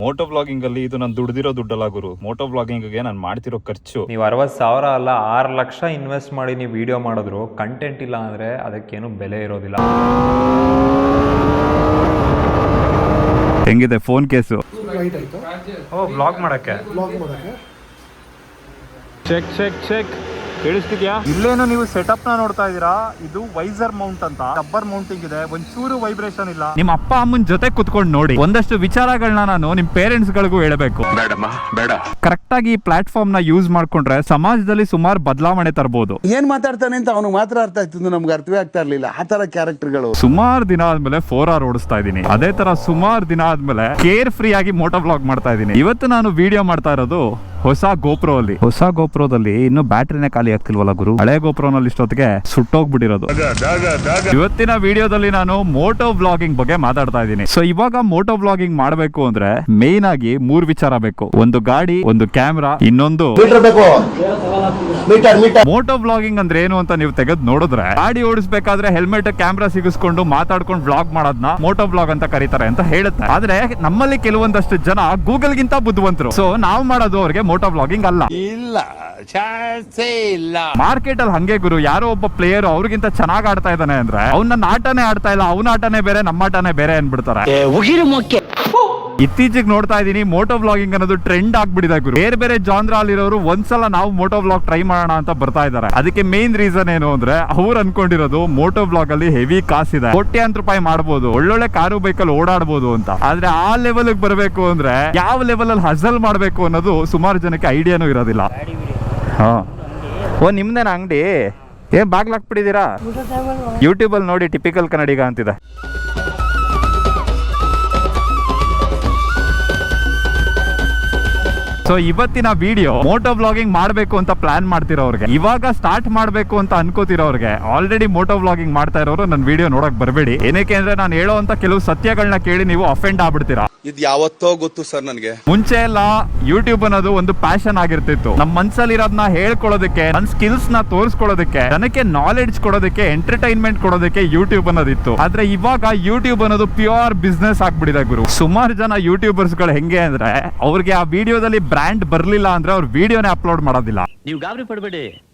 Moto blogging ಅಲ್ಲಿ ಇದು ನಾನು ದುಡ್ದಿರೋ ದುಡ್ಡಲ್ಲ ಗುರು. ಮೋಟೋ ಬ್ಲಾಗಿಂಗ್ ಗೆ ನಾನು ಮಾಡ್ತಿರೋ ಖರ್ಚು. ನೀವು 60,000 ಅಲ್ಲ 6 ಲಕ್ಷ ಇನ್ವೆಸ್ಟ್ ಮಾಡಿ ನೀವು ವಿಡಿಯೋ ಮಾಡಿದ್ರು ಕಂಟೆಂಟ್ ಇಲ್ಲ ಅಂದ್ರೆ ಅದಕ್ಕೇನು ಬೆಲೆ ಇರೋದಿಲ್ಲ. ಹೆಂಗಿದೆ ಫೋನ್ ಕೇಸು? ಬ್ಲಾಗ್ ಮಾಡಕ್ಕೆ ಚೆಕ್ ಚೆಕ್ ಚೆಕ್ ಕೇಳಿಸ್ತಿದ್ಯಾ? ಇಲ್ಲೇನು ನೀವು ಸೆಟಪ್ ನ ನೋಡ್ತಾ ಇದೀರಾ? ಇದು ವೈಸರ್ ಮೌಂಟ್ ಅಂತ ರಬ್ಬರ್ ಮೌಂಟಿಂಗ್ ಇದೆ. ಒಂಚೂರು ವೈಬ್ರೇಷನ್ ಇಲ್ಲ. ನಿಮ್ಮ ಅಪ್ಪ ಅಮ್ಮನ ಜೊತೆ ಕುತ್ಕೊಂಡು ನೋಡಿ. ಒಂದಷ್ಟು ವಿಚಾರಗಳನ್ನ ನಾನು ನಿಮ್ ಪೇರೆಂಟ್ಸ್ ಗಳಿಗೂ ಹೇಳಬೇಕು. ಬೇಡ ಕರೆಕ್ಟ್ ಆಗಿ ಈ ಪ್ಲಾಟ್ಫಾರ್ಮ್ ನ ಯೂಸ್ ಮಾಡ್ಕೊಂಡ್ರೆ ಸಮಾಜದಲ್ಲಿ ಸುಮಾರು ಬದಲಾವಣೆ ತರಬಹುದು. ಏನ್ ಮಾತಾಡ್ತಾನೆ ಅಂತ ಅವನು ಮಾತ್ರ ಅರ್ಥ ಆಯ್ತು, ನಮ್ಗೆ ಅರ್ಥವೇ ಆಗ್ತಾ ಇರ್ಲಿಲ್ಲ. ಆ ತರ ಕ್ಯಾರೆಕ್ಟರ್ಗಳು. ಸುಮಾರು ದಿನ ಆದ್ಮೇಲೆ 4R ಓಡಿಸ್ತಾ ಇದೀನಿ. ಅದೇ ತರ ಸುಮಾರು ದಿನ ಆದ್ಮೇಲೆ ಕೇರ್ ಫ್ರೀ ಆಗಿ ಮೋಟೋ ವ್ಲಾಗ್ ಮಾಡ್ತಾ ಇದೀನಿ. ಇವತ್ತು ನಾನು ವಿಡಿಯೋ ಮಾಡ್ತಾ ಇರೋದು ಹೊಸ ಗೋಪ್ರೋ ಅಲ್ಲಿ. ಹೊಸ ಗೋಪ್ರೋದಲ್ಲಿ ಇನ್ನು ಬ್ಯಾಟ್ರಿನೇ ಖಾಲಿ ಆಗ್ತಿಲ್ವಲ್ಲ ಗುರು. ಹಳೆ ಗೋಪ್ರೋನಲ್ಲಿ ಇಷ್ಟೊತ್ತಿಗೆ ಸುಟ್ಟೋಗ್ಬಿಟ್ಟಿರೋದು. ಇವತ್ತಿನ ವಿಡಿಯೋದಲ್ಲಿ ನಾನು ಮೋಟೋ ವ್ಲಾಗಿಂಗ್ ಬಗ್ಗೆ ಮಾತಾಡ್ತಾ ಇದ್ದೀನಿ. ಸೊ ಇವಾಗ ಮೋಟೋ ವ್ಲಾಗಿಂಗ್ ಮಾಡಬೇಕು ಅಂದ್ರೆ ಮೇನ್ ಆಗಿ 3 ವಿಚಾರ ಬೇಕು. ಒಂದು ಗಾಡಿ, ಒಂದು ಕ್ಯಾಮ್ರಾ, ಇನ್ನೊಂದು ಮೋಟೋ ವ್ಲಾಗಿಂಗ್ ಅಂದ್ರೆ ಏನು ಅಂತ ನೀವು ತೆಗೆದು ನೋಡಿದ್ರೆ, ಗಾಡಿ ಓಡಿಸ್ಬೇಕಾದ್ರೆ ಹೆಲ್ಮೆಟ್ ಕ್ಯಾಮ್ರಾ ಸಿಗಿಸ್ಕೊಂಡು ಮಾತಾಡ್ಕೊಂಡು ವ್ಲಾಗ್ ಮಾಡೋದನ್ನ ಮೋಟೋ ವ್ಲಾಗ್ ಅಂತ ಕರೀತಾರೆ ಅಂತ ಹೇಳುತ್ತೆ. ಆದ್ರೆ ನಮ್ಮಲ್ಲಿ ಕೆಲವೊಂದಷ್ಟು ಜನ ಗೂಗಲ್ ಗಿಂತ ಬುದ್ಧಿವಂತರು. ಸೊ ನಾವು ಮಾಡೋದು ಅವ್ರಿಗೆ ಮೋಟೋ ವ್ಲಾಗಿಂಗ್ ಅಲ್ಲ. ಮಾರ್ಕೆಟ್ ಅಲ್ಲಿ ಹಂಗೆ ಗುರು. ಯಾರೋ ಒಬ್ಬ ಪ್ಲೇಯರ್ ಅವ್ರಿಗಿಂತ ಚೆನ್ನಾಗ್ ಆಡ್ತಾ ಇದ್ದಾನೆ ಅಂದ್ರೆ ಅವ್ನ ಆಟನೇ ಆಡ್ತಾ ಇಲ್ಲ, ಅವನ ಆಟನೇ ಬೇರೆ, ನಮ್ಮ ಆಟನೇ ಬೇರೆ ಅನ್ಬಿಡ್ತಾರೆ. ಇತ್ತೀಚೆಗೆ ನೋಡ್ತಾ ಇದೀನಿ ಮೋಟೋ ವ್ಲಾಗಿಂಗ್ ಅನ್ನೋದು ಟ್ರೆಂಡ್ ಆಗ್ಬಿಟ್ಟಿದೆ ಗುರು. ಬೇರೆ ಬೇರೆ ಜಾನ್ರ ಅಲ್ಲಿರೋರು ಒಂದ್ಸಲ ನಾವು ಮೋಟೋ ವ್ಲಾಗ್ ಟ್ರೈ ಮಾಡೋಣ ಅಂತ ಬರ್ತಾ ಇದಾರೆ. ಅದಕ್ಕೆ ಮೇನ್ ರೀಸನ್ ಏನು ಅಂದ್ರೆ ಅವ್ರು ಅನ್ಕೊಂಡಿರೋದು ಮೋಟೋ ವ್ಲಾಗ್ ಅಲ್ಲಿ ಹೆವಿ ಕಾಸಿದೆ, ಕೋಟ್ಯಾಂತರ ರೂಪಾಯಿ ಮಾಡಬಹುದು, ಒಳ್ಳೊಳ್ಳೆ ಕಾರು ಬೈಕಲ್ಲಿ ಓಡಾಡಬಹುದು ಅಂತ. ಆದ್ರೆ ಆ ಲೆವೆಲ್ ಬರಬೇಕು ಅಂದ್ರೆ ಯಾವ ಲೆವೆಲ್ ಅಲ್ಲಿ ಹಸಲ್ ಮಾಡ್ಬೇಕು ಅನ್ನೋದು ಸುಮಾರು ಜನಕ್ಕೆ ಐಡಿಯಾನು ಇರೋದಿಲ್ಲ. ಓ ನಿಮ್ದೇನ ಅಂಗಡಿ? ಏನ್ ಬಾಗ್ಲಾಕ್ಬಿಟ್ಟಿದ್ದೀರಾ? ಯೂಟ್ಯೂಬ್ ಅಲ್ಲಿ ನೋಡಿ ಟಿಪಿಕಲ್ ಕನ್ನಡಿಗ ಅಂತಿದೆ. ಸೊ ಇವತ್ತಿನ ವಿಡಿಯೋ ಮೋಟೋ ವ್ಲಾಗಿಂಗ್ ಮಾಡಬೇಕು ಅಂತ ಪ್ಲಾನ್ ಮಾಡ್ತಿರೋರ್ಗೆ, ಇವಾಗ ಸ್ಟಾರ್ಟ್ ಮಾಡಬೇಕು ಅಂತ ಅನ್ಕೋತಿರೋರ್ಗೆ, ಆಲ್ರೆಡಿ ಮೋಟೋ ವ್ಲಾಗಿಂಗ್ ಮಾಡ್ತಾ ಇರೋರು ನನ್ನ ವಿಡಿಯೋ ನೋಡಕ್ ಬರಬೇಡಿ. ಏನಕ್ಕೆ ಅಂದ್ರೆ ನಾನು ಹೇಳೋಂತ ಕೆಲವು ಸತ್ಯಗಳನ್ನ ಕೇಳಿ ನೀವು ಅಫೆಂಡ್ ಆಗ್ಬಿಡ್ತೀರಾ. ಇದು ಯಾವತ್ತೋ ಗೊತ್ತು ಸರ್ ನನಗೆ. ಮುಂಚೆ ಎಲ್ಲ ಯೂಟ್ಯೂಬ್ ಅನ್ನೋದು ಒಂದು ಪ್ಯಾಷನ್ ಆಗಿರ್ತಿತ್ತು. ನಮ್ಮ ಮನ್ಸಲ್ಲಿ ಇರೋದನ್ನ ಹೇಳ್ಕೊಳ್ಳೋದಕ್ಕೆ, ನನ್ನ ಸ್ಕಿಲ್ಸ್ ನ ತೋರಿಸ್ಕೊಳ್ಳೋದಕ್ಕೆ, ಜನಕ್ಕೆ ನಾಲೆಡ್ಜ್ ಕೊಡೋದಕ್ಕೆ, ಎಂಟರ್ಟೈನ್ಮೆಂಟ್ ಕೊಡೋದಕ್ಕೆ ಯೂಟ್ಯೂಬ್ ಅನ್ನೋದಿತ್ತು. ಆದ್ರೆ ಇವಾಗ ಯೂಟ್ಯೂಬ್ ಅನ್ನೋದು ಪ್ಯೂರ್ ಬಿಸ್ನೆಸ್ ಆಗ್ಬಿಟ್ಟಿದೆ ಗುರು. ಸುಮಾರು ಜನ ಯೂಟ್ಯೂಬರ್ಸ್ ಗಳು ಹೆಂಗೆ ಅಂದ್ರೆ ಅವ್ರಿಗೆ ಆ ವಿಡಿಯೋದಲ್ಲಿ ಬ್ರ್ಯಾಂಡ್ ಬರ್ಲಿಲ್ಲ ಅಂದ್ರೆ ಅವ್ರ ವಿಡಿಯೋನೇ ಅಪ್ಲೋಡ್ ಮಾಡೋದಿಲ್ಲ. ನೀವು ಗಾಬರಿ ಪಡಬೇಡಿ,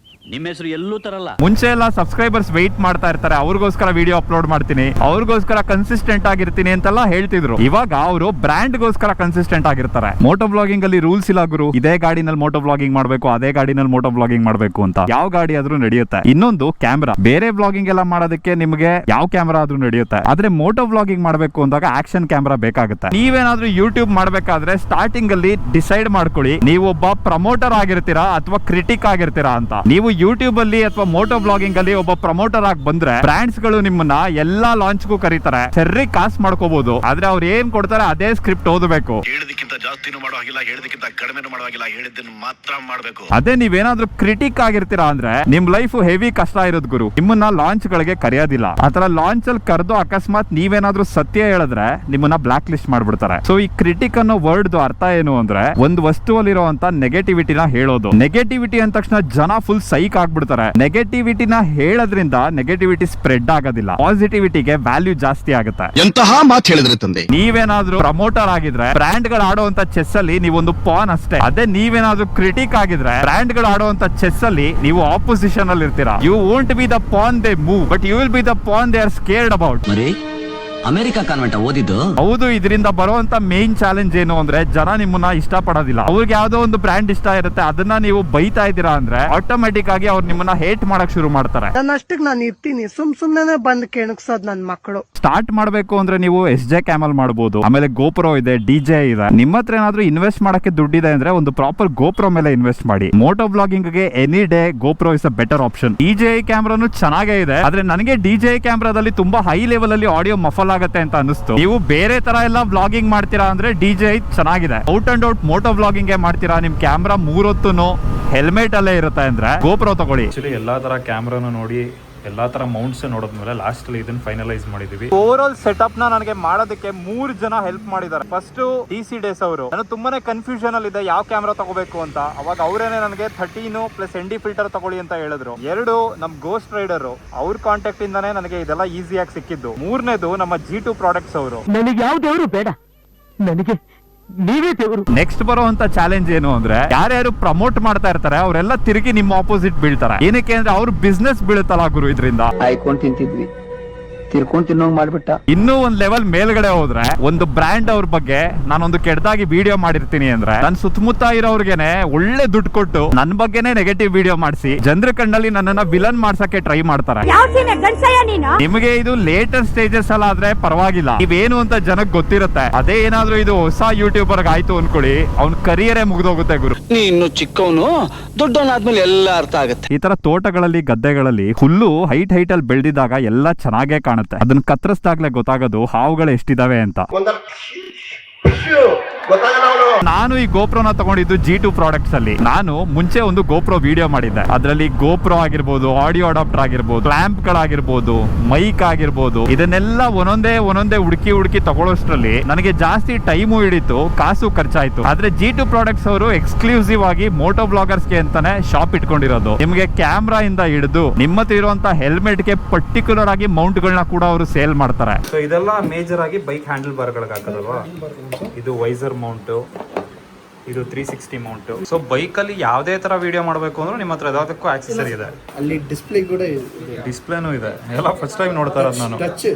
ನಿಮ್ಮ ಹೆಸರು ಎಲ್ಲೂ ತರಲ್ಲ. ಮುಂಚೆ ಎಲ್ಲ ಸಬ್ಸ್ಕ್ರೈಬರ್ಸ್ ವೆಯ್ಟ್ ಮಾಡ್ತಾ ಇರ್ತಾರೆ, ಅವ್ರಿಗೋಸ್ಕರ ವಿಡಿಯೋ ಅಪ್ಲೋಡ್ ಮಾಡ್ತೀನಿ, ಅವ್ರಿಗೋಸ್ಕರ ಕನ್ಸಿಸ್ಟೆಂಟ್ ಆಗಿರ್ತೀನಿ ಅಂತೆಲ್ಲ ಹೇಳ್ತಿದ್ರು. ಇವಾಗ ಅವರು ಬ್ರ್ಯಾಂಡ್ ಗೋಸ್ಕರ ಕನ್ಸಿಸ್ಟೆಂಟ್ ಆಗಿರ್ತಾರೆ. ಮೋಟೋ ವ್ಲಾಗಿಂಗ್ ಅಲ್ಲಿ ರೂಲ್ಸ್ ಇಲ್ಲ ಗುರು. ಇದೇ ಗಾಡಿನಲ್ಲಿ ಮೋಟೋ ವ್ಲಾಗಿಂಗ್ ಮಾಡ್ಬೇಕು, ಅದೇ ಗಾಡಿನಲ್ಲಿ ಮೋಟೋ ವ್ಲಾಗಿಂಗ್ ಮಾಡ್ಬೇಕು ಅಂತ. ಯಾವ ಗಾಡಿ ಆದ್ರೂ ನಡೆಯುತ್ತೆ. ಇನ್ನೊಂದು ಕ್ಯಾಮ್ರಾ. ಬೇರೆ ವ್ಲಾಗಿಂಗ್ ಎಲ್ಲ ಮಾಡೋದಕ್ಕೆ ನಿಮಗೆ ಯಾವ ಕ್ಯಾಮ್ರಾ ಆದ್ರೂ ನಡೆಯುತ್ತೆ. ಆದ್ರೆ ಮೋಟೋ ವ್ಲಾಗಿಂಗ್ ಮಾಡ್ಬೇಕು ಅಂದಾಗ ಆಕ್ಷನ್ ಕ್ಯಾಮ್ರಾ ಬೇಕಾಗುತ್ತೆ. ನೀವೇನಾದ್ರೂ ಯೂಟ್ಯೂಬ್ ಮಾಡ್ಬೇಕಾದ್ರೆ ಸ್ಟಾರ್ಟಿಂಗ್ ಅಲ್ಲಿ ಡಿಸೈಡ್ ಮಾಡ್ಕೊಳ್ಳಿ, ನೀವೊಬ್ಬ ಪ್ರಮೋಟರ್ ಆಗಿರ್ತೀರಾ ಅಥವಾ ಕ್ರಿಟಿಕ್ ಆಗಿರ್ತೀರಾ ಅಂತ. ನೀವು ಯೂಟ್ಯೂಬ್ ಅಲ್ಲಿ ಅಥವಾ ಮೋಟೋ ಬ್ಲಾಗಿಂಗ್ ಅಲ್ಲಿ ಒಬ್ಬ ಪ್ರಮೋಟರ್ ಆಗಿ ಬಂದ್ರೆ ಬ್ರ್ಯಾಂಡ್ಸ್ ಗಳು ನಿಮ್ಮನ್ನ ಎಲ್ಲಾ ಲಾಂಚ್ ಗೂ ಕರೀತಾರೆ, ಸರಿ ಕಾಸು ಮಾಡ್ಕೋಬಹುದು. ಆದ್ರೆ ಅವ್ರು ಏನ್ ಕೊಡ್ತಾರೆ ಅದೇ ಸ್ಕ್ರಿಪ್ಟ್ ಓದಬೇಕು. ಹೇಳೋದಕ್ಕಿಂತ ಜಾಸ್ತಿನೂ ಮಾಡೋ ಹಾಗಿಲ್ಲ, ಹೇಳೋದಕ್ಕಿಂತ ಕಡಿಮೆನೂ ಮಾಡೋ ಹಾಗಿಲ್ಲ, ಹೇಳಿದ್ದನ್ನು ಮಾತ್ರ ಮಾಡಬೇಕು. ಅದೇ ನೀವೇನಾದ್ರೂ ಕ್ರಿಟಿಕ್ ಆಗಿರ್ತೀರಾ ಅಂದ್ರೆ ನಿಮ್ ಲೈಫ್ ಹೆವಿ ಕಷ್ಟ ಇರೋದು ಗುರು. ನಿಮ್ಮನ್ನ ಲಾಂಚ್ ಗಳಿಗೆ ಕರೆಯೋದಿಲ್ಲ. ಆತರ ಲಾಂಚ್ ಅಲ್ಲಿ ಕರೆದು ಅಕಸ್ಮಾತ್ ನೀವೇನಾದ್ರೂ ಸತ್ಯ ಹೇಳಿದ್ರೆ ನಿಮ್ಮನ್ನ ಬ್ಲಾಕ್ ಲಿಸ್ಟ್ ಮಾಡ್ಬಿಡ್ತಾರೆ. ಸೊ ಈ ಕ್ರಿಟಿಕ್ ಅನ್ನೋ ವರ್ಡ್ ಅರ್ಥ ಏನು ಅಂದ್ರೆ ಒಂದು ವಸ್ತುವಲ್ಲಿರುವಂತ ನೆಗೆಟಿವಿಟಿನ ಹೇಳೋದು. ನೆಗೆಟಿವಿಟಿ ಅಂದ ತಕ್ಷಣ ಜನ ಫುಲ್ ಸೈಕ್ ಆಗ್ಬಿಡ್ತಾರೆ. ನೆಗೆಟಿವಿಟಿನ ಹೇಳೋದ್ರಿಂದ ನೆಗೆಟಿವಿಟಿ ಸ್ಪ್ರೆಡ್ ಆಗೋದಿಲ್ಲ, ಪಾಸಿಟಿವಿಟಿಗೆ ವ್ಯಾಲ್ಯೂ ಜಾಸ್ತಿ ಆಗುತ್ತೆ. ಎಂತಹ ಮಾತು ಹೇಳಿದ್ರೆ ತಂದೆ. ನೀವೇನಾದ್ರೂ ಪ್ರಮೋಟರ್ ಆಗಿದ್ರೆ ಬ್ರ್ಯಾಂಡ್ ಗಳು ಆಡುವಂತ ಚೆಸ್ ಅಲ್ಲಿ ನೀವೊಂದು ಪಾನ್ ಅಷ್ಟೇ. ಅದೇ ನೀವೇನಾದ್ರೂ ಕ್ರಿಟಿಕ್ ಆಗಿದ್ರೆ ಬ್ರ್ಯಾಂಡ್ ಗಳು ಆಡುವಂತ ಚೆಸ್ ಅಲ್ಲಿ ನೀವು ಆಪೋಸಿಷನ್ ಅಲ್ಲಿ ಇರ್ತೀರಾ. You won't be the pawn they move, but you will be the pawn they are scared about. America convent ಓದಿದ್ದು. ಹೌದು, ಇದರಿಂದ ಬರುವಂತ ಮೇನ್ ಚಾಲೆಂಜ್ ಏನು ಅಂದ್ರೆ ಜನ ನಿಮ್ಮನ್ನ ಇಷ್ಟ ಪಡೋದಿಲ್ಲ. ಅವ್ರಿಗೆ ಯಾವ್ದೋ ಒಂದು ಬ್ರ್ಯಾಂಡ್ ಇಷ್ಟ ಇರುತ್ತೆ, ಅದನ್ನ ನೀವು ಬೈತಾ ಇದ್ದೀರಾ ಅಂದ್ರೆ ಆಟೋಮೆಟಿಕ್ ಆಗಿ ಅವ್ರು ನಿಮ್ಮನ್ನ ಹೇಟ್ ಮಾಡಕ್ ಶುರು ಮಾಡ್ತಾರೆ. ನನ್ನಷ್ಟಕ್ಕೆ ನಾನು ಇರ್ತೀನಿ, ಸುಮ್ನೆ ಬಂದ್ ಕೆಣಕ್ಸೋದ್ ನನ್ ಮಕ್ಕಳು. ಸ್ಟಾರ್ಟ್ ಮಾಡ್ಬೇಕು ಅಂದ್ರೆ ನೀವು SJ ಕ್ಯಾಮಲ್ ಮಾಡಬಹುದು, ಆಮೇಲೆ ಗೋಪ್ರೋ ಇದೆ, DJ ಇದೆ. ನಿಮ್ಮ ಹತ್ರ ಏನಾದ್ರೂ ಇನ್ವೆಸ್ಟ್ ಮಾಡಕ್ಕೆ ದುಡ್ಡಿದೆ ಅಂದ್ರೆ ಒಂದು ಪ್ರಾಪರ್ ಗೋಪ್ರೋ ಮೇಲೆ ಇನ್ವೆಸ್ಟ್ ಮಾಡಿ. ಮೋಟೋ ಬ್ಲಾಗಿಂಗ್ ಗೆ any day GoPro is a better option. DJI ಕ್ಯಾಮ್ರಾನು ಚೆನ್ನಾಗೇ ಇದೆ, ಆದ್ರೆ ನನಗೆ DJI ಕ್ಯಾಮ್ರಾದಲ್ಲಿ ತುಂಬಾ ಹೈ ಲೆವೆಲ್ ಅಲ್ಲಿ ಆಡಿಯೋ ಮಫಲ್ ಆಗತ್ತೆ ಅಂತ ಅನಿಸ್ತು. ನೀವು ಬೇರೆ ತರ ಎಲ್ಲ ವ್ಲಾಗಿಂಗ್ ಮಾಡ್ತೀರಾ ಅಂದ್ರೆ DJI ಚೆನ್ನಾಗಿದೆ. Out and out moto vlogging ಮಾಡ್ತೀರಾ, ನಿಮ್ ಕ್ಯಾಮ್ರಾ 3 ಹೊತ್ತುನು ಹೆಲ್ಮೆಟ್ ಅಲ್ಲೇ ಇರುತ್ತೆ ಅಂದ್ರೆ ಗೋಪ್ರೋ ತಗೊಳ್ಳಿ. ಎಲ್ಲಾ ತರ ಕ್ಯಾಮ್ರಾನು ನೋಡಿ, ಎಲ್ಲಾ ತರ ಮೌಂಟ್ಸ್ ನೋಡಿದ್ಮೇಲೆ ಲಾಸ್ಟ್ ಅಲ್ಲಿ ಇದನ್ನ ಫೈನಲೈಸ್ ಮಾಡಿದೀವಿ. ಓವರ್ ಆಲ್ ಸೆಟಪ್ ನನಗೆ ಮಾಡೋದಕ್ಕೆ 3 ಜನ ಹೆಲ್ಪ್ ಮಾಡಿದ್ದಾರೆ. ಫಸ್ಟ್ DC ಡೇಸ್ ಅವರು. ನಾನು ತುಂಬಾನೇ ಕನ್ಫ್ಯೂಷನ್ ಅಲ್ಲಿ ಇದೆ ಯಾವ ಕ್ಯಾಮ್ರಾ ತಗೋಬೇಕು ಅಂತ. ಅವಾಗ ಅವರೇನೆ ನನಗೆ 13 ಪ್ಲಸ್ ND ಫಿಲ್ಟರ್ ತಗೊಳ್ಳಿ ಅಂತ ಹೇಳಿದ್ರು. 2 ನಮ್ ಗೋಸ್ಟ್ ರೈಡರ್, ಅವ್ರ ಕಾಂಟ್ಯಾಕ್ಟ್ ಇಂದಾನೆ ನನಗೆ ಇದೆಲ್ಲ ಈಸಿಯಾಗಿ ಸಿಕ್ಕಿದ್ದು. 3ನೇದು ನಮ್ಮ G2 ಪ್ರಾಡಕ್ಟ್ಸ್ ಅವರು. ನನಗೆ ಯಾವ್ದೇವ್ರು ಬೇಡ, ನನಗೆ ನೆಕ್ಸ್ಟ್ ಬರುವಂತ ಚಾಲೆಂಜ್ ಏನು ಅಂದ್ರೆ ಯಾರ್ಯಾರು ಪ್ರಮೋಟ್ ಮಾಡ್ತಾ ಇರ್ತಾರೆ ಅವರೆಲ್ಲ ತಿರುಗಿ ನಿಮ್ಮ ಆಪೋಸಿಟ್ ಬೀಳ್ತಾರೆ. ಏನಕ್ಕೆ ಅಂದ್ರೆ ಅವ್ರ ಬಿಸ್ನೆಸ್ ಬೀಳುತ್ತಲ್ಲ ಗುರು ಇದರಿಂದ. ಆಯ್ಕೊಂಡ್ ತಿಂತಿದ್ವಿ, ತಿರ್ಕೊಂಡ್ ತಿನ್ನೋಂಗ್ ಮಾಡ್ಬಿಟ್ಟ. ಇನ್ನೂ ಒಂದ್ ಲೆವೆಲ್ ಮೇಲ್ಗಡೆ ಹೋದ್ರೆ ಒಂದು ಬ್ರ್ಯಾಂಡ್ ಅವ್ರ ಬಗ್ಗೆ ನಾನೊಂದು ಕೆಟ್ಟದಾಗಿ ವಿಡಿಯೋ ಮಾಡಿರ್ತೀನಿ ಅಂದ್ರೆ ನನ್ ಸುತ್ತಮುತ್ತ ಇರೋರ್ಗೆನೆ ಒಳ್ಳೆ ದುಡ್ಡು ಕೊಟ್ಟು ನನ್ ಬಗ್ಗೆನೆ ನೆಗೆಟಿವ್ ವಿಡಿಯೋ ಮಾಡಿಸಿ ಜನರ ಕಣ್ಣಲ್ಲಿ ನನ್ನನ್ನ ವಿಲನ್ ಮಾಡ್ಸಕ್ಕೆ ಟ್ರೈ ಮಾಡ್ತಾರೆ. ನಿಮಗೆ ಇದು ಲೇಟೆಸ್ಟ್ ಸ್ಟೇಜಸ್ ಅಲ್ಲ ಆದ್ರೆ ಪರವಾಗಿಲ್ಲ, ನೀವೇನು ಅಂತ ಜನಕ್ಕೆ ಗೊತ್ತಿರುತ್ತೆ. ಅದೇ ಏನಾದ್ರೂ ಇದು ಹೊಸ ಯೂಟ್ಯೂಬರ್ ಆಯ್ತು ಅನ್ಕೊಳ್ಳಿ, ಅವ್ನ ಕರಿಯರೇ ಮುಗ್ದೋಗುತ್ತೆ ಗುರು. ನೀ ಇನ್ನು ಚಿಕ್ಕವನು, ದೊಡ್ಡವನಾದ್ಮೇಲೆ ಎಲ್ಲ ಅರ್ಥ ಆಗುತ್ತೆ. ಈ ತರ ತೋಟಗಳಲ್ಲಿ ಗದ್ದೆಗಳಲ್ಲಿ ಹುಲ್ಲು ಹೈಟ್ ಅಲ್ಲಿ ಬೆಳೆದಿದ್ದಾಗ ಎಲ್ಲ ಚೆನ್ನಾಗೇ ಕಾಣುತ್ತೆ. ಅದನ್ನ ಕತ್ತರಿಸಿದಾಗ್ಲೇ ಗೊತ್ತಾಗೋದು ಹಾವುಗಳು ಎಷ್ಟಿದಾವೆ ಅಂತ. ನಾನು ಈ ಗೋಪ್ರೋನ ತಗೊಂಡಿದ್ದು G2 ಪ್ರಾಡಕ್ಟ್ಸ್ ಅಲ್ಲಿ. ನಾನು ಮುಂಚೆ ಒಂದು ಗೋಪ್ರೋ ವಿಡಿಯೋ ಮಾಡಿದ್ದೆ. ಅದರಲ್ಲಿ ಗೋಪ್ರೋ ಆಗಿರ್ಬೋದು, ಆಡಿಯೋ ಅಡಾಪ್ಟರ್ ಆಗಿರ್ಬೋದು, ಕ್ಲಾಂಪ್ ಗಳಾಗಿರ್ಬೋದು, ಮೈಕ್ ಆಗಿರ್ಬೋದು, ಇದನ್ನೆಲ್ಲ ಒಂದೊಂದೇ ಹುಡುಕಿ ತಗೊಳ್ಳೋಷ್ಟ್ರಲ್ಲಿ ನನಗೆ ಜಾಸ್ತಿ ಟೈಮು ಹಿಡಿತು, ಕಾಸು ಖರ್ಚಾಯ್ತು. ಆದ್ರೆ G2 ಪ್ರಾಡಕ್ಟ್ಸ್ ಅವರು ಎಕ್ಸ್ಕ್ಲೂಸಿವ್ ಆಗಿ ಮೋಟೋ ಬ್ಲಾಗರ್ಸ್ಗೆ ಅಂತಾನೆ ಶಾಪ್ ಇಟ್ಕೊಂಡಿರೋದು. ನಿಮಗೆ ಕ್ಯಾಮ್ರಾ ಇಂದ ಹಿಡಿದು ನಿಮ್ಮ ಹತ್ರ ಇರುವಂತ ಹೆಲ್ಮೆಟ್ ಗೆ ಪರ್ಟಿಕ್ಯುಲರ್ ಆಗಿ ಮೌಂಟ್ ಗಳನ್ನ ಕೂಡ ಅವರು ಸೇಲ್ ಮಾಡ್ತಾರೆ. ಸೊ ಇದೆಲ್ಲ ಮೇಜರ್ ಆಗಿ ಬೈಕ್ ಹ್ಯಾಂಡಲ್ ಬಾರ್ ಗಳಿಗೆ ಹಾಕೋದಲ್ವಾ. ಇದು ವೈಸರ್ ಮೌಂಟ್, ಇದು 360 ಮೌಂಟ್. ಸೊ ಬೈಕ್ ಅಲ್ಲಿ ಯಾವುದೇ ತರ ವಿಡಿಯೋ ಮಾಡಬೇಕು ಅಂದ್ರೆ ನಿಮ್ಮ ಹತ್ರ ಯಾವುದಕ್ಕೂ ಆಕ್ಸೆಸರಿ ಇದೆ. ಅಲ್ಲಿ ಡಿಸ್ಪ್ಲೇ ಕೂಡ ಇದೆ, ಡಿಸ್ಪ್ಲೇನೂ ಇದೆ. ಎಲ್ಲ ಫಸ್ಟ್ ಟೈಮ್ ನೋಡ್ತಾ ಇರೋದು ನಾನು. ಟಚ್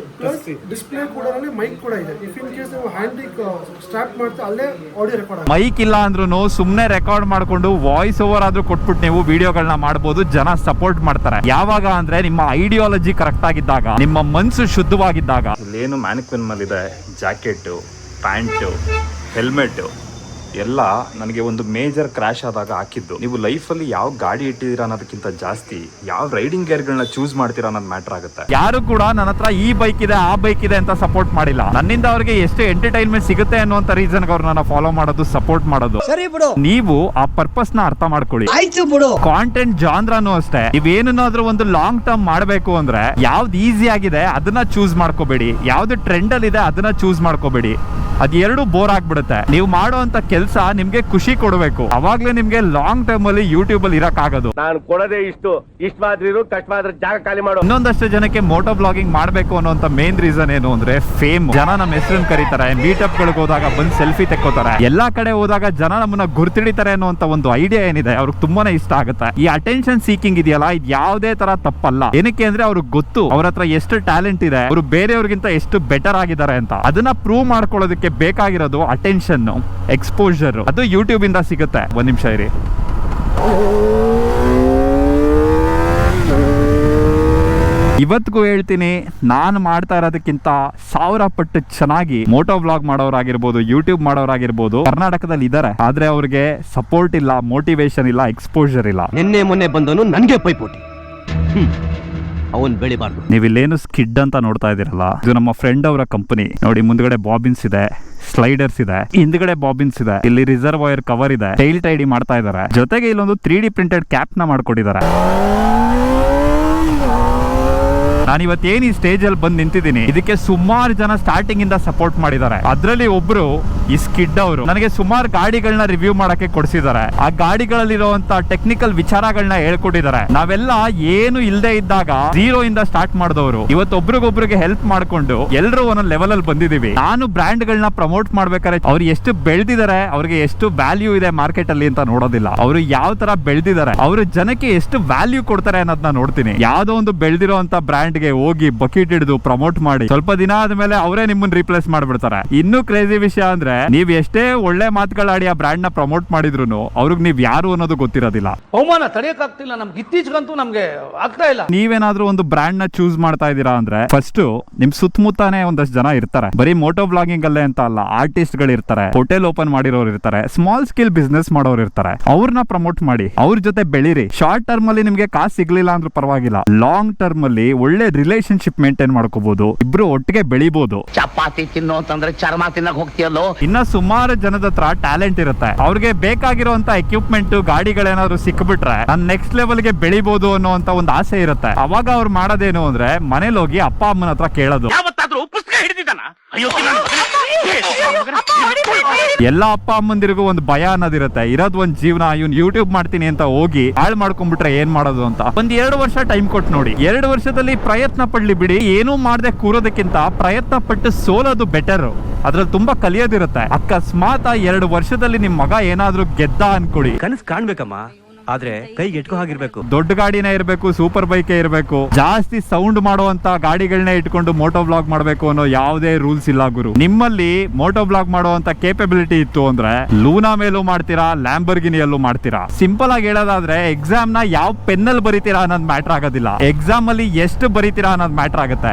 ಡಿಸ್ಪ್ಲೇ ಕೂಡ ಅಲ್ಲಿ ಮೈಕ್ ಕೂಡ ಇದೆ. ಇಫ್ ಇನ್ ಕೇಸ್ ನೀವು ಹ್ಯಾಂಡಿಗೆ ಸ್ಟ್ರಾಪ್ ಮಾಡ್ತಾ ಅಲ್ಲೇ ಆಡಿಯೋ ರೆಕಾರ್ಡ್ ಆಗುತ್ತೆ. ಮೈಕ್ ಇಲ್ಲ ಅಂದ್ರೂ ಸುಮ್ನೆ ರೆಕಾರ್ಡ್ ಮಾಡ್ಕೊಂಡು ವಾಯ್ಸ್ ಓವರ್ ಆದ್ರೂ ಕೊಟ್ಬಿಟ್ಟು ನೀವು ವಿಡಿಯೋಗಳನ್ನ ಮಾಡಬಹುದು. ಜನ ಸಪೋರ್ಟ್ ಮಾಡ್ತಾರೆ. ಯಾವಾಗ ಅಂದ್ರೆ ನಿಮ್ಮ ಐಡಿಯಾಲಜಿ ಕರೆಕ್ಟ್ ಆಗಿದ್ದಾಗ, ನಿಮ್ಮ ಮನಸ್ಸು ಶುದ್ಧವಾಗಿದ್ದಾಗ. ಇಲ್ಲೇನು ಮ್ಯಾನಿಕ್ವಿನ್ ಮೇಲೆ ಇದೆ, ಜಾಕೆಟ್, ಪ್ಯಾಂಟ್, ಹೆಲ್ಮೆಟ್ ಎಲ್ಲ ನನಗೆ ಒಂದು ಮೇಜರ್ ಕ್ರ್ಯಾಶ್ ಆದಾಗ ಹಾಕಿದ್ದು. ನೀವು ಲೈಫಲ್ಲಿ ಯಾವ ಗಾಡಿ ಇಟ್ಟಿದ್ದೀರಾ ಅನ್ನೋದಕ್ಕಿಂತ ಜಾಸ್ತಿ ಯಾವ ರೈಡಿಂಗ್ ಗೇರ್ಗಳನ್ನ ಚೂಸ್ ಮಾಡ್ತೀರಾ ಅನ್ನೋದು ಮ್ಯಾಟರ್ ಆಗುತ್ತೆ. ಯಾರು ಕೂಡ ನನ್ನ ಹತ್ರ ಈ ಬೈಕ್ ಇದೆ ಆ ಬೈಕ್ ಇದೆ ಅಂತ ಸಪೋರ್ಟ್ ಮಾಡಿಲ್ಲ. ನನ್ನಿಂದ ಅವ್ರಿಗೆ ಎಷ್ಟು ಎಂಟರ್ಟೈನ್ಮೆಂಟ್ ಸಿಗುತ್ತೆ ಅನ್ನುವಂತ ರೀಸನ್ ಅವ್ರನ್ನ ಫಾಲೋ ಮಾಡೋದು, ಸಪೋರ್ಟ್ ಮಾಡೋದು. ಸರಿ ಬಿಡು, ನೀವು ಆ ಪರ್ಪಸ್ ನ ಅರ್ಥ ಮಾಡ್ಕೊಳ್ಳಿ. ಆಯ್ತು ಬಿಡು. ಕಾಂಟೆಂಟ್ ಜಾನ್ರಾನು ಅಷ್ಟೇ. ನೀವೇನಾದ್ರೂ ಒಂದು ಲಾಂಗ್ ಟರ್ಮ್ ಮಾಡಬೇಕು ಅಂದ್ರೆ ಯಾವ್ದು ಈಸಿ ಆಗಿದೆ ಅದನ್ನ ಚೂಸ್ ಮಾಡ್ಕೋಬೇಡಿ, ಯಾವ್ದು ಟ್ರೆಂಡ್ ಅಲ್ಲಿ ಇದೆ ಅದನ್ನ ಚೂಸ್ ಮಾಡ್ಕೋಬೇಡಿ. ಅದೆರಡು ಬೋರ್ ಆಗ್ಬಿಡುತ್ತೆ. ನೀವು ಮಾಡುವಂತ ಕೆಲಸ ನಿಮ್ಗೆ ಖುಷಿ ಕೊಡಬೇಕು, ಅವಾಗ್ಲೇ ನಿಮ್ಗೆ ಲಾಂಗ್ ಟರ್ಮ್ ಅಲ್ಲಿ ಯೂಟ್ಯೂಬ್ ಅಲ್ಲಿ ಇರಕ್ ಆಗೋದು. ನಾನು ಕೊಡೋದೇ ಇಷ್ಟು ಮಾತ್ರ ಕಷ್ಟ ಮಾತ್ರ ಜಾಗ ಖಾಲಿ ಮಾಡು. ಇನ್ನೊಂದಷ್ಟು ಜನಕ್ಕೆ ಮೋಟೋ ಬ್ಲಾಗಿಂಗ್ ಮಾಡ್ಬೇಕು ಅನ್ನೋಂತ ಮೇನ್ ರೀಸನ್ ಏನು ಅಂದ್ರೆ ಫೇಮ್. ಜನ ನಮ್ಮ ಹೆಸರನ್ನ ಕರೀತಾರೆ, ಮೀಟಪ್ ಗಳಿಗೆ ಹೋದಾಗ ಬಂದ್ ಸೆಲ್ಫಿ ತೆಕ್ಕೋತಾರೆ, ಎಲ್ಲಾ ಕಡೆ ಹೋದಾಗ ಜನ ನಮ್ಮನ್ನ ಗುರ್ತಿಡಿತಾರೆ ಅನ್ನುವಂತ ಒಂದು ಐಡಿಯಾ ಏನಿದೆ ಅವ್ರಿಗೆ ತುಂಬಾನೇ ಇಷ್ಟ ಆಗುತ್ತೆ. ಈ ಅಟೆನ್ಷನ್ ಸೀಕಿಂಗ್ ಇದೆಯಲ್ಲ, ಇದು ಯಾವುದೇ ತರ ತಪ್ಪಲ್ಲ. ಏನಕ್ಕೆ ಅಂದ್ರೆ ಅವ್ರಿಗೆ ಗೊತ್ತು ಅವ್ರ ಹತ್ರ ಎಷ್ಟು ಟ್ಯಾಲೆಂಟ್ ಇದೆ, ಅವರು ಬೇರೆಯವ್ರಿಗಿಂತ ಎಷ್ಟು ಬೆಟರ್ ಆಗಿದ್ದಾರೆ ಅಂತ. ಅದನ್ನ ಪ್ರೂವ್ ಮಾಡ್ಕೊಳ್ಳೋದಕ್ಕೆ ಬೇಕಾಗಿರೋದು ಅಟೆನ್ಷನ್, ಎಕ್ಸ್ಪೋಜರ್. ಅದು ಯೂಟ್ಯೂಬ್ ಇಂದ ಸಿಗುತ್ತೆ. ಒಂದ್ ನಿಮಿಷ ಇರಿ. ಇವತ್ತಿಗೂ ಹೇಳ್ತೀನಿ, ನಾನು ಮಾಡ್ತಾ ಇರೋದಕ್ಕಿಂತ 1000 ಪಟ್ಟು ಚೆನ್ನಾಗಿ ಮೋಟೋ ಬ್ಲಾಗ್ ಮಾಡೋರಾಗಿರ್ಬೋದು, ಯೂಟ್ಯೂಬ್ ಮಾಡೋರಾಗಿರ್ಬೋದು ಕರ್ನಾಟಕದಲ್ಲಿ ಇದ್ದಾರೆ. ಆದ್ರೆ ಅವ್ರಿಗೆ ಸಪೋರ್ಟ್ ಇಲ್ಲ, ಮೋಟಿವೇಶನ್ ಇಲ್ಲ, ಎಕ್ಸ್ಪೋಜರ್ ಇಲ್ಲ. ನಿನ್ನೆ ಮೊನ್ನೆ ಬಂದವನು ನನಗೆ ಪೈಪೋಟಿ, ಅವನ್ ಬೆಳಿಬಾರ್ದು. ನೀವಿಲ್ಲೇನು ಸ್ಕಿಡ್ ಅಂತ ನೋಡ್ತಾ ಇದೀರಲ್ಲ, ಇದು ನಮ್ಮ ಫ್ರೆಂಡ್ ಅವರ ಕಂಪನಿ. ನೋಡಿ, ಮುಂದ್ಗಡೆ ಬಾಬಿನ್ಸ್ ಇದೆ, ಸ್ಲೈಡರ್ಸ್ ಇದೆ, ಹಿಂದ್ಗಡೆ ಬಾಬಿನ್ಸ್ ಇದೆ, ಇಲ್ಲಿ ರಿಸರ್ವಾಯರ್ ಕವರ್ ಇದೆ, ಟೈಲ್ ಟೈಡಿ ಮಾಡ್ತಾ ಇದಾರೆ. ಜೊತೆಗೆ ಇಲ್ಲೊಂದು 3D ಪ್ರಿಂಟೆಡ್ ಕ್ಯಾಪ್ ನ ಮಾಡ್ಕೊಟ್ಟಿದ್ದಾರೆ. ನಾನು ಇವತ್ತೇನು ಈ ಸ್ಟೇಜ್ ಅಲ್ಲಿ ಬಂದು ನಿಂತಿದ್ದೀನಿ, ಇದಕ್ಕೆ ಸುಮಾರು ಜನ ಸ್ಟಾರ್ಟಿಂಗ್ ಇಂದ ಸಪೋರ್ಟ್ ಮಾಡಿದ್ದಾರೆ. ಅದ್ರಲ್ಲಿ ಒಬ್ರು ಈ ಸ್ಕಿಡ್ ಅವರು ನನಗೆ ಸುಮಾರು ಗಾಡಿಗಳನ್ನ ರಿವ್ಯೂ ಮಾಡಕ್ಕೆ ಕೊಡಿಸಿದ್ದಾರೆ. ಆ ಗಾಡಿಗಳಲ್ಲಿರುವಂತ ಟೆಕ್ನಿಕಲ್ ವಿಚಾರಗಳನ್ನ ಹೇಳ್ಕೊಟ್ಟಿದ್ದಾರೆ. ನಾವೆಲ್ಲ ಏನು ಇಲ್ಲದೆ ಇದ್ದಾಗ 0 ಇಂದ ಸ್ಟಾರ್ಟ್ ಮಾಡಿದವರು ಇವತ್ತು ಒಬ್ರಿಗೊಬ್ರಿಗೆ ಹೆಲ್ಪ್ ಮಾಡ್ಕೊಂಡು ಎಲ್ಲರೂ ಒಂದೊಂದು ಲೆವೆಲ್ ಅಲ್ಲಿ ಬಂದಿದೀವಿ. ನಾನು ಬ್ರ್ಯಾಂಡ್ ಗಳನ್ನ ಪ್ರಮೋಟ್ ಮಾಡ್ಬೇಕಾದ್ರೆ ಅವ್ರು ಎಷ್ಟು ಬೆಳೆದಿದ್ದಾರೆ, ಅವ್ರಿಗೆ ಎಷ್ಟು ವ್ಯಾಲ್ಯೂ ಇದೆ ಮಾರ್ಕೆಟ್ ಅಲ್ಲಿ ಅಂತ ನೋಡೋದಿಲ್ಲ. ಅವರು ಯಾವ ತರ ಬೆಳೆದಿದ್ದಾರೆ, ಅವರು ಜನಕ್ಕೆ ಎಷ್ಟು ವ್ಯಾಲ್ಯೂ ಕೊಡ್ತಾರೆ ಅನ್ನೋದನ್ನ ನೋಡ್ತೀನಿ. ಯಾವ್ದೋ ಒಂದು ಬೆಳೆದಿರುವಂತ ಬ್ರ್ಯಾಂಡ್ ಹೋಗಿ ಬಕೆಟ್ ಹಿಡಿದು ಪ್ರಮೋಟ್ ಮಾಡಿ ಸ್ವಲ್ಪ ದಿನ ಆದ್ಮೇಲೆ ಅವರೇ ನಿಮ್ಮನ್ನ ರೀಪ್ಲೇಸ್ ಮಾಡ್ಬಿಡ್ತಾರೆ. ಇನ್ನೂ ಕ್ರೇಜಿ ವಿಷಯ ಅಂದ್ರೆ, ನೀವ್ ಎಷ್ಟೇ ಒಳ್ಳೆ ಮಾತುಗಳಾಡಿ ಆ ಬ್ರ್ಯಾಂಡ್ ನ ಪ್ರಮೋಟ್ ಮಾಡಿದ್ರು ಅವ್ರಿಗೆ ನೀವ್ ಯಾರು ಅನ್ನೋದು ಗೊತ್ತಿರೋದಿಲ್ಲ. ಅವಮಾನ ತಡೆಯಕ್ಕಾಗ್ತಿಲ್ಲ ನಮ್ಗೆ, ಇತ್ತೀಚೆಗಂತೂ ನಮ್ಗೆ ಆಗ್ತಾ ಇಲ್ಲ. ನೀವೇನಾದ್ರೂ ಒಂದು ಬ್ರ್ಯಾಂಡ್ ನ ಚೂಸ್ ಮಾಡ್ತಾ ಇದೀರಾ ಅಂದ್ರೆ ಫಸ್ಟ್ ನಿಮ್ ಸುತ್ತಮುತ್ತಾನೆ ಒಂದಷ್ಟು ಜನ ಇರ್ತಾರೆ. ಬರೀ ಮೋಟೋ ಬ್ಲಾಗಿಂಗ್ ಅಲ್ಲೇ ಅಂತ ಅಲ್ಲ, ಆರ್ಟಿಸ್ಟ್ ಗಳು ಇರ್ತಾರೆ, ಹೋಟೆಲ್ ಓಪನ್ ಮಾಡಿರೋರು ಇರ್ತಾರೆ, ಸ್ಮಾಲ್ ಸ್ಕೇಲ್ ಬಿಸ್ನೆಸ್ ಮಾಡೋರು ಇರ್ತಾರೆ. ಅವ್ರನ್ನ ಪ್ರಮೋಟ್ ಮಾಡಿ, ಅವ್ರ ಜೊತೆ ಬೆಳೀರಿ. ಶಾರ್ಟ್ ಟರ್ಮ್ ಅಲ್ಲಿ ನಿಮ್ಗೆ ಕಾಸು ಸಿಗ್ಲಿಲ್ಲ ಅಂದ್ರೂ ಪರವಾಗಿಲ್ಲ, ಲಾಂಗ್ ಟರ್ಮ್ ಅಲ್ಲಿ ಒಳ್ಳೆ ರಿಲೇಶನ್ಶಿಪ್ ಮೇಂಟೈನ್ ಮಾಡ್ಕೋಬಹುದು, ಇಬ್ರು ಒಟ್ಟಿಗೆ ಬೆಳಿಬಹುದು. ಚಪಾತಿ ತಿನ್ನೋ ಅಂತಂದ್ರೆ ಚರ್ಮ ತಿನ್ನಕ್ ಹೋಗ್ತೀಯಲ್ಲೋ. ಇನ್ನ ಸುಮಾರು ಜನದ ಹತ್ರ ಟ್ಯಾಲೆಂಟ್ ಇರುತ್ತೆ, ಅವ್ರಿಗೆ ಬೇಕಾಗಿರುವಂತ ಎಕ್ವಿಪ್ಮೆಂಟ್ ಗಾಡಿಗಳೇನಾದ್ರು ಸಿಕ್ಬಿಟ್ರೆ ನಾನು ನೆಕ್ಸ್ಟ್ ಲೆವೆಲ್ ಗೆ ಬೆಳಿಬಹುದು ಅನ್ನೋ ಒಂದು ಆಸೆ ಇರುತ್ತೆ. ಅವಾಗ ಅವ್ರು ಮಾಡೋದೇನು ಅಂದ್ರೆ ಮನೇಲಿ ಹೋಗಿ ಅಪ್ಪ ಅಮ್ಮನ ಹತ್ರ ಕೇಳೋದು. ಯಾವತ್ತಾದ್ರೂ ಪುಸ್ತಕ ಹಿಡಿದಿದ್ದಾನ? ಅಯ್ಯೋ ಎಲ್ಲಾ ಅಪ್ಪ ಅಮ್ಮಂದಿರಿಗೂ ಒಂದು ಭಯ ಅನ್ನೋದಿರುತ್ತೆ. ಇರೋದ್ ಒಂದ್ ಜೀವನ, ಇವ್ನು ಯೂಟ್ಯೂಬ್ ಮಾಡ್ತೀನಿ ಅಂತ ಹೋಗಿ ಹಾಳು ಮಾಡ್ಕೊಂಡ್ಬಿಟ್ರೆ ಏನ್ ಮಾಡೋದು ಅಂತ. ಒಂದ್ 2 ವರ್ಷ ಟೈಮ್ ಕೊಟ್ಟು ನೋಡಿ. 2 ವರ್ಷದಲ್ಲಿ ಪ್ರಯತ್ನ ಪಡ್ಲಿ ಬಿಡಿ. ಏನೂ ಮಾಡದೆ ಕೂರೋದಕ್ಕಿಂತ ಪ್ರಯತ್ನ ಪಟ್ಟು ಸೋಲೋದು ಬೆಟರ್. ಅದ್ರಲ್ಲಿ ತುಂಬಾ ಕಲಿಯೋದಿರುತ್ತೆ. ಅಕಸ್ಮಾತ್ 2 ವರ್ಷದಲ್ಲಿ ನಿಮ್ ಮಗ ಏನಾದ್ರೂ ಗೆದ್ದ ಅನ್ಕೊಡಿ, ಕನಸು ಕಾಣ್ಬೇಕಮ್ಮ, ಆದ್ರೆ ಕೈಗೆ ಎಟ್ಕೋ ಹಾಗಿರ್ಬೇಕು. ದೊಡ್ಡ ಗಾಡಿನೇ ಇರಬೇಕು, ಸೂಪರ್ ಬೈಕೇ ಇರಬೇಕು, ಜಾಸ್ತಿ ಸೌಂಡ್ ಮಾಡುವಂತ ಗಾಡಿಗಳನ್ನೇ ಇಟ್ಕೊಂಡು ಮೋಟೋ ಬ್ಲಾಗ್ ಮಾಡಬೇಕು ಅನ್ನೋ ಯಾವುದೇ ರೂಲ್ಸ್ ಇಲ್ಲ ಗುರು. ನಿಮ್ಮಲ್ಲಿ ಮೋಟೋ ಬ್ಲಾಗ್ ಮಾಡುವಂತ ಕೇಪಬಿಲಿಟಿ ಇತ್ತು ಅಂದ್ರೆ ಲೂನಾ ಮೇಲೂ ಮಾಡ್ತೀರಾ, ಲ್ಯಾಂಬರ್ಗಿನಿಯಲ್ಲೂ ಮಾಡ್ತೀರಾ. ಸಿಂಪಲ್ ಆಗಿ ಹೇಳೋದಾದ್ರೆ ಎಕ್ಸಾಮ್ ನ ಯಾವ ಪೆನ್ನಲ್ಲಿ ಬರೀತೀರಾ ಅನ್ನೋದು ಮ್ಯಾಟರ್ ಆಗೋದಿಲ್ಲ, ಎಕ್ಸಾಮ್ ಅಲ್ಲಿ ಎಷ್ಟು ಬರೀತೀರಾ ಅನ್ನೋದು ಮ್ಯಾಟರ್ ಆಗುತ್ತೆ.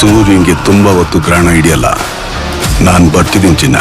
ಸೂರ್ಯಂಗೆ ತುಂಬಾ ಹೊತ್ತು ಗ್ರಹಣ ಹಿಡಿಯಲ್ಲ. ನಾನ್ ಬರ್ತಿದ್ದೀನಿ ಚಿನ್ನ.